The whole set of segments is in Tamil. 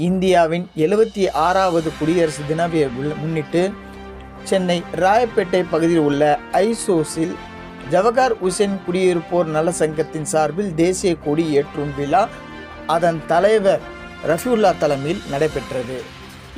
இந்தியாவின் 76வது குடியரசு தினத்தை முன்னிட்டு சென்னை ராயப்பேட்டை பகுதியில் உள்ள ஐசோஸில் ஜவஹர் ஹுசேன் குடியிருப்போர் நல சங்கத்தின் சார்பில் தேசிய கொடி ஏற்றும் விழா அதன் தலைவர் ரஃபியுல்லா தலைமையில் நடைபெற்றது.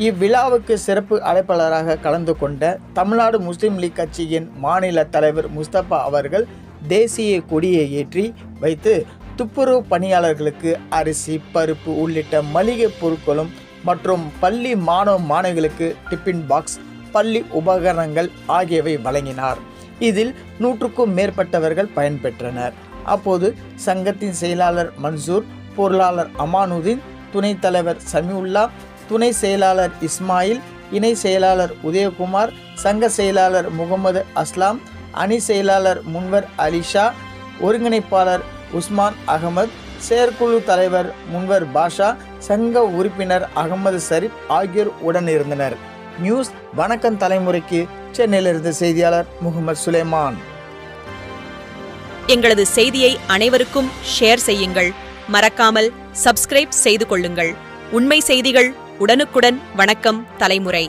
இவ்விழாவுக்கு சிறப்பு அழைப்பாளராக கலந்து கொண்ட தமிழ்நாடு முஸ்லிம் லீக் கட்சியின் மாநில தலைவர் முஸ்தபா அவர்கள் தேசிய கொடியை ஏற்றி வைத்து துப்புரவு பணியாளர்களுக்கு அரிசி, பருப்பு உள்ளிட்ட மளிகை பொருட்களும் மற்றும் பள்ளி மாணவ மாணவிகளுக்கு டிஃபின் பாக்ஸ், பள்ளி உபகரணங்கள் ஆகியவை வழங்கினார். இதில் 100க்கும் மேற்பட்டவர்கள் பயன்பெற்றனர். அப்போது சங்கத்தின் செயலாளர் மன்சூர், பொருளாளர் அமானுதீன், துணைத் தலைவர் சமியுல்லா, துணை செயலாளர் இஸ்மாயில், இணை செயலாளர் உதயகுமார், சங்க செயலாளர் முகமது அஸ்லாம், அணி செயலாளர் முன்வர் அலிஷா, ஒருங்கிணைப்பாளர் உஸ்மான் அகமது, செயற்குழு தலைவர் முன்வர் பாஷா, சங்க உறுப்பினர் அகமது ஷரீப் ஆகியோர் உடனிருந்தனர். நியூஸ் வணக்கம் தலைமுறைக்கு சென்னையிலிருந்து செய்தியாளர் முகமது சுலைமான். எங்களது செய்தியை அனைவருக்கும் ஷேர் செய்யுங்கள். மறக்காமல் சப்ஸ்கிரைப் செய்து கொள்ளுங்கள். உண்மை செய்திகள் உடனுக்குடன் வணக்கம் தலைமுறை.